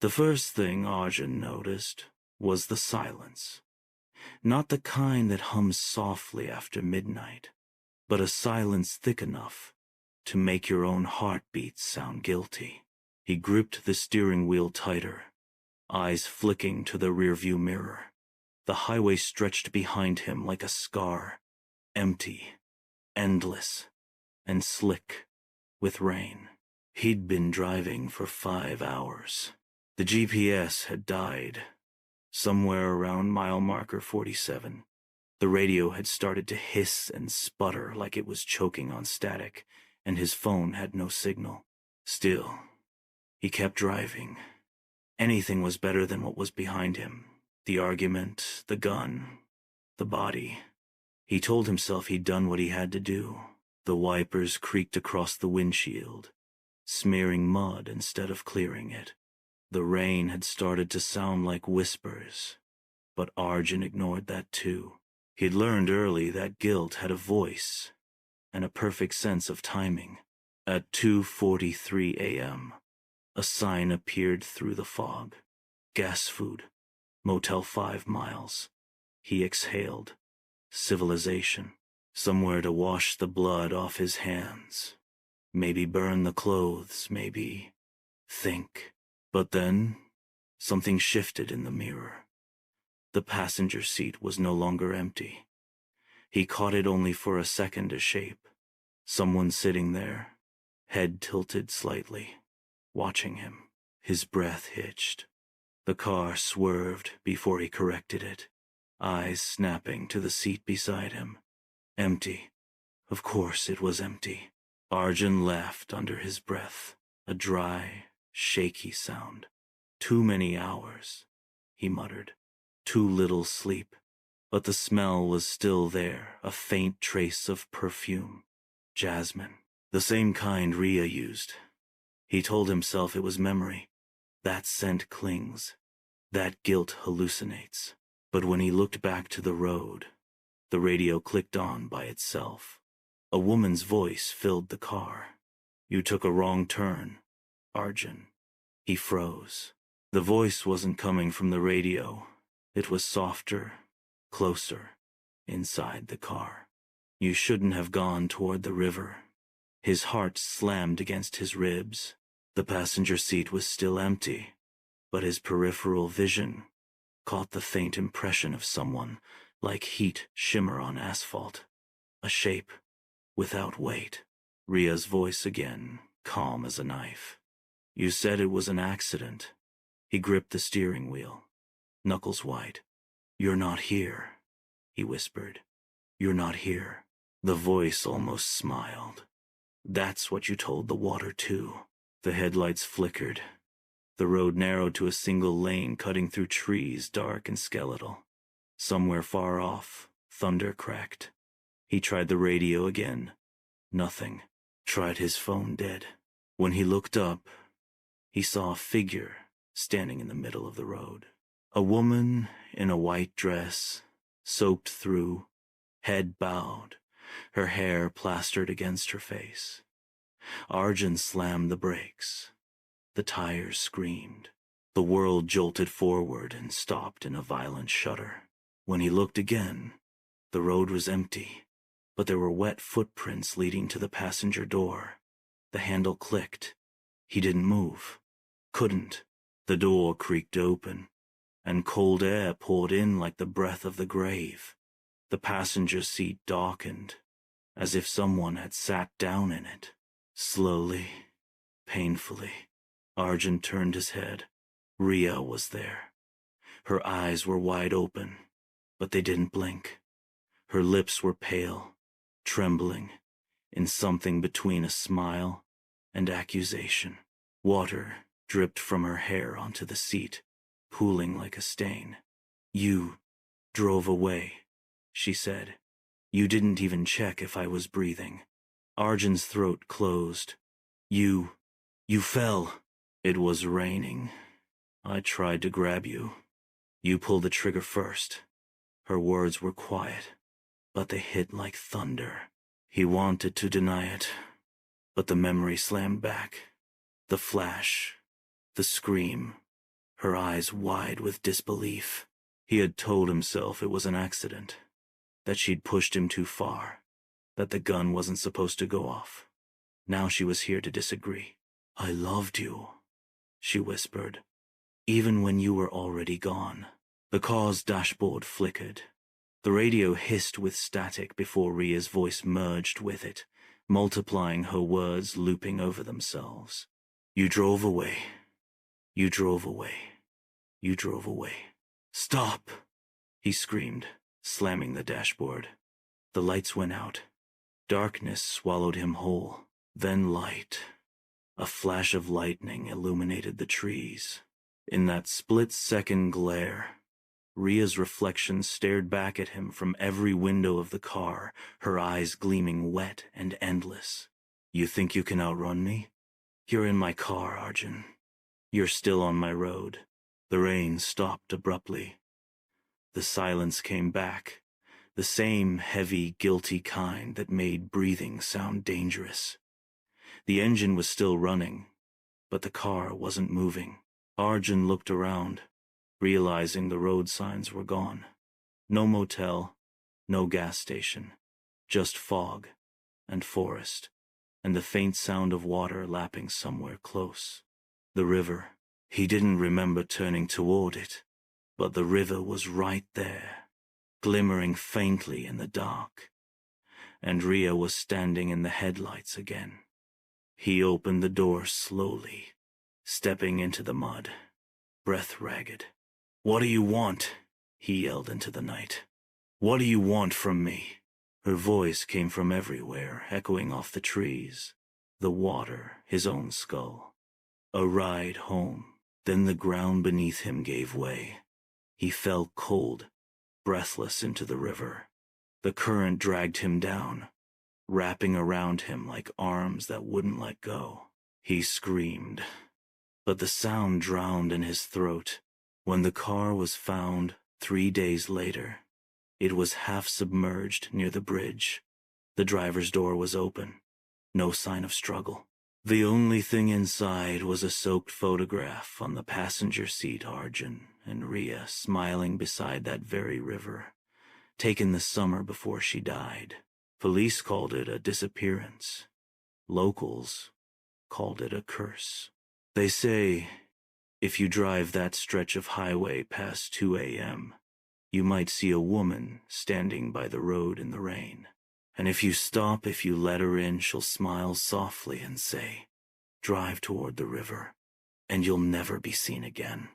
The first thing Arjun noticed was the silence. Not the kind that hums softly after midnight, but a silence thick enough to make your own heartbeat sound guilty. He gripped the steering wheel tighter, eyes flicking to the rearview mirror. The highway stretched behind him like a scar, empty, endless, and slick with rain. He'd been driving for 5 hours. The GPS had died. Somewhere around mile marker 47, the radio had started to hiss and sputter like it was choking on static, and his phone had no signal. Still, he kept driving. Anything was better than what was behind him. The argument, the gun, the body. He told himself he'd done what he had to do. The wipers creaked across the windshield, smearing mud instead of clearing it. The rain had started to sound like whispers, but Arjun ignored that too. He'd learned early that guilt had a voice and a perfect sense of timing. At 2:43 a.m., a sign appeared through the fog. Gas food, Motel 5 miles. He exhaled. Civilization. Somewhere to wash the blood off his hands. Maybe burn the clothes, maybe think. But then, something shifted in the mirror. The passenger seat was no longer empty. He caught it only for a second a shape. Someone sitting there, head tilted slightly, watching him. His breath hitched. The car swerved before he corrected it, eyes snapping to the seat beside him. Empty. Of course it was empty. Arjun laughed under his breath, a dry, shaky sound. Too many hours, he muttered. Too little sleep. But the smell was still there, a faint trace of perfume. Jasmine. The same kind Riya used. He told himself it was memory. That scent clings. That guilt hallucinates. But when he looked back to the road, the radio clicked on by itself. A woman's voice filled the car. "You took a wrong turn, Arjun." He froze. The voice wasn't coming from the radio. It was softer, closer, inside the car. "You shouldn't have gone toward the river." His heart slammed against his ribs. The passenger seat was still empty, but his peripheral vision caught the faint impression of someone, like heat shimmer on asphalt. A shape, without weight. Ria's voice again, calm as a knife. "You said it was an accident." He gripped the steering wheel, knuckles white. "You're not here," he whispered. "You're not here." The voice almost smiled. "That's what you told the water too." The headlights flickered. The road narrowed to a single lane cutting through trees dark and skeletal. Somewhere far off, thunder cracked. He tried the radio again. Nothing. Tried his phone dead. When he looked up, he saw a figure standing in the middle of the road. A woman in a white dress, soaked through, head bowed, her hair plastered against her face. Arjun slammed the brakes. The tires screamed. The world jolted forward and stopped in a violent shudder. When he looked again, the road was empty, but there were wet footprints leading to the passenger door. The handle clicked. He didn't move. Couldn't. The door creaked open, and cold air poured in like the breath of the grave. The passenger seat darkened, as if someone had sat down in it. Slowly, painfully, Arjun turned his head. Riya was there. Her eyes were wide open, but they didn't blink. Her lips were pale, trembling, in something between a smile and accusation. Water dripped from her hair onto the seat, pooling like a stain. "You drove away," she said. "You didn't even check if I was breathing." Arjun's throat closed. You fell." "It was raining. I tried to grab you. You pulled the trigger first." Her words were quiet, but they hit like thunder. He wanted to deny it, but the memory slammed back. The flash, the scream, her eyes wide with disbelief. He had told himself it was an accident, that she'd pushed him too far, that the gun wasn't supposed to go off. Now she was here to disagree. "I loved you," she whispered, "even when you were already gone." The car's dashboard flickered. The radio hissed with static before Ria's voice merged with it, multiplying her words looping over themselves. "You drove away. You drove away. You drove away." "Stop!" he screamed, slamming the dashboard. The lights went out. Darkness swallowed him whole. Then light. A flash of lightning illuminated the trees. In that split-second glare, Ria's reflection stared back at him from every window of the car, her eyes gleaming wet and endless. "You think you can outrun me? You're in my car, Arjun. You're still on my road." The rain stopped abruptly. The silence came back, the same heavy, guilty kind that made breathing sound dangerous. The engine was still running, but the car wasn't moving. Arjun looked around, realizing the road signs were gone. No motel, no gas station, just fog and forest, and the faint sound of water lapping somewhere close. The river. He didn't remember turning toward it, but the river was right there, glimmering faintly in the dark, and Riya was standing in the headlights again. He opened the door slowly, stepping into the mud, breath ragged. "What do you want?" he yelled into the night. "What do you want from me?" Her voice came from everywhere, echoing off the trees, the water, his own skull. A ride home. Then the ground beneath him gave way. He fell cold, breathless into the river. The current dragged him down, wrapping around him like arms that wouldn't let go. He screamed, but the sound drowned in his throat. When the car was found 3 days later, it was half submerged near the bridge. The driver's door was open, no sign of struggle. The only thing inside was a soaked photograph on the passenger seat, Arjun and Riya smiling beside that very river, taken the summer before she died. Police called it a disappearance. Locals called it a curse. They say if you drive that stretch of highway past 2 a.m., you might see a woman standing by the road in the rain. And if you let her in, she'll smile softly and say, "Drive toward the river, and you'll never be seen again."